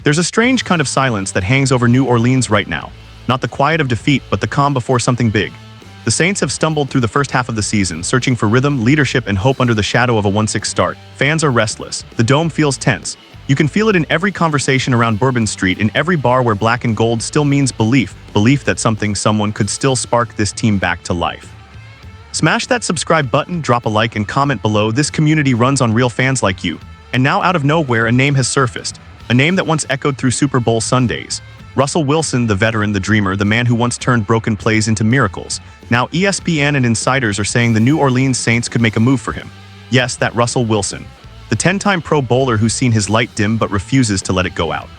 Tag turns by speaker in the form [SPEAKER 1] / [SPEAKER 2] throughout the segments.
[SPEAKER 1] There's a strange kind of silence that hangs over New Orleans right now. Not the quiet of defeat, but the calm before something big. The Saints have stumbled through the first half of the season, searching for rhythm, leadership, and hope under the shadow of a 1-6 start. Fans are restless. The dome feels tense. You can feel it in every conversation around Bourbon Street, in every bar where black and gold still means belief. Belief that someone could still spark this team back to life. Smash that subscribe button, drop a like, and comment below. This community runs on real fans like you. And now, out of nowhere, a name has surfaced. A name that once echoed through Super Bowl Sundays. Russell Wilson, the veteran, the dreamer, the man who once turned broken plays into miracles. Now ESPN and insiders are saying the New Orleans Saints could make a move for him. Yes, that Russell Wilson. The 10-time Pro Bowler who's seen his light dim but refuses to let it go out.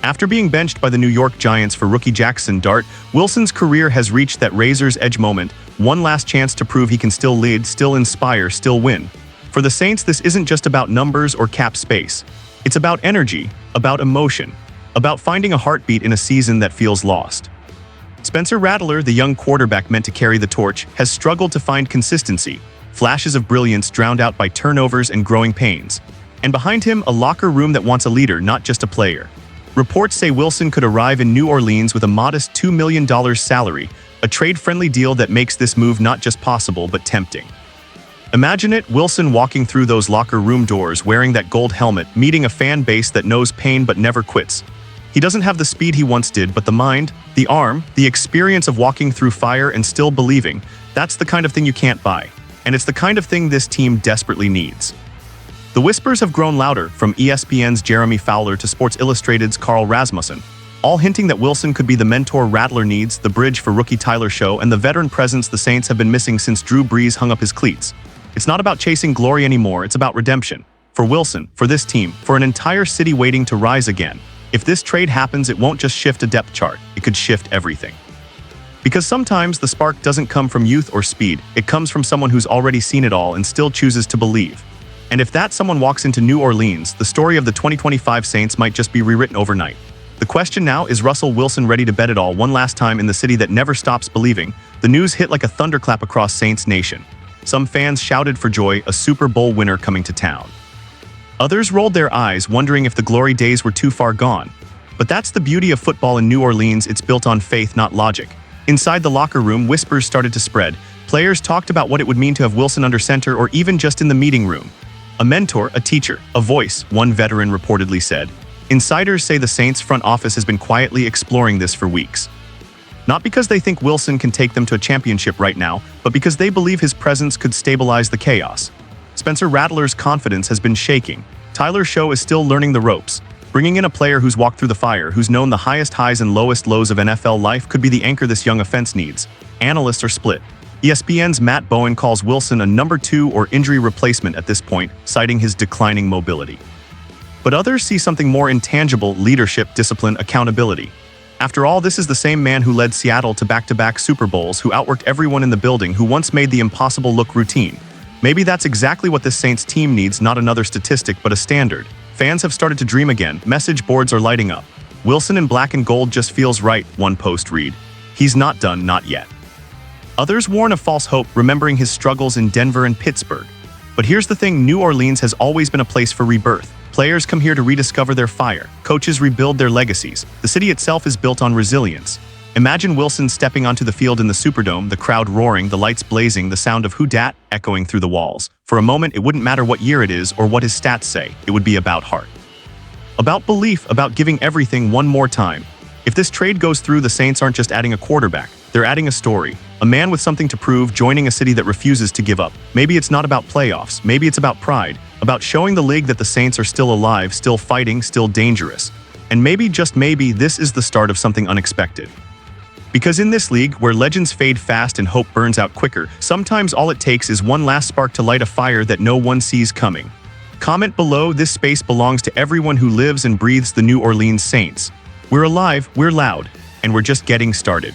[SPEAKER 1] After being benched by the New York Giants for rookie Jackson Dart, Wilson's career has reached that razor's edge moment, one last chance to prove he can still lead, still inspire, still win. For the Saints, this isn't just about numbers or cap space. It's about energy, about emotion, about finding a heartbeat in a season that feels lost. Spencer Rattler, the young quarterback meant to carry the torch, has struggled to find consistency, flashes of brilliance drowned out by turnovers and growing pains. And behind him, a locker room that wants a leader, not just a player. Reports say Wilson could arrive in New Orleans with a modest $2 million salary, a trade-friendly deal that makes this move not just possible but tempting. Imagine it, Wilson walking through those locker room doors wearing that gold helmet, meeting a fan base that knows pain but never quits. He doesn't have the speed he once did, but the mind, the arm, the experience of walking through fire and still believing, that's the kind of thing you can't buy. And it's the kind of thing this team desperately needs. The whispers have grown louder, from ESPN's Jeremy Fowler to Sports Illustrated's Carl Rasmussen, all hinting that Wilson could be the mentor Rattler needs, the bridge for rookie Tyler Show, and the veteran presence the Saints have been missing since Drew Brees hung up his cleats. It's not about chasing glory anymore, it's about redemption. For Wilson, for this team, for an entire city waiting to rise again. If this trade happens, it won't just shift a depth chart, it could shift everything. Because sometimes the spark doesn't come from youth or speed, it comes from someone who's already seen it all and still chooses to believe. And if that someone walks into New Orleans, the story of the 2025 Saints might just be rewritten overnight. The question now, is Russell Wilson ready to bet it all one last time in the city that never stops believing? The news hit like a thunderclap across Saints Nation. Some fans shouted for joy, a Super Bowl winner coming to town. Others rolled their eyes, wondering if the glory days were too far gone. But that's the beauty of football in New Orleans, it's built on faith, not logic. Inside the locker room, whispers started to spread. Players talked about what it would mean to have Wilson under center, or even just in the meeting room. A mentor, a teacher, a voice, one veteran reportedly said. Insiders say the Saints front office has been quietly exploring this for weeks. Not because they think Wilson can take them to a championship right now, but because they believe his presence could stabilize the chaos. Spencer Rattler's confidence has been shaking. Tyler Show is still learning the ropes. Bringing in a player who's walked through the fire, who's known the highest highs and lowest lows of NFL life, could be the anchor this young offense needs. Analysts are split. ESPN's Matt Bowen calls Wilson a number 2 or injury replacement at this point, citing his declining mobility. But others see something more intangible: leadership, discipline, accountability. After all, this is the same man who led Seattle to back-to-back Super Bowls, who outworked everyone in the building, who once made the impossible look routine. Maybe that's exactly what this Saints team needs, not another statistic, but a standard. Fans have started to dream again. Message boards are lighting up. Wilson in black and gold just feels right, one post read. He's not done, not yet. Others warn of false hope, remembering his struggles in Denver and Pittsburgh. But here's the thing, New Orleans has always been a place for rebirth. Players come here to rediscover their fire. Coaches rebuild their legacies. The city itself is built on resilience. Imagine Wilson stepping onto the field in the Superdome, the crowd roaring, the lights blazing, the sound of Who Dat echoing through the walls. For a moment, it wouldn't matter what year it is or what his stats say. It would be about heart. About belief, about giving everything one more time. If this trade goes through, the Saints aren't just adding a quarterback. They're adding a story. A man with something to prove, joining a city that refuses to give up. Maybe it's not about playoffs. Maybe it's about pride. About showing the league that the Saints are still alive, still fighting, still dangerous. And maybe, just maybe, this is the start of something unexpected. Because in this league, where legends fade fast and hope burns out quicker, sometimes all it takes is one last spark to light a fire that no one sees coming. Comment below. This space belongs to everyone who lives and breathes the New Orleans Saints. We're alive, we're loud, and we're just getting started.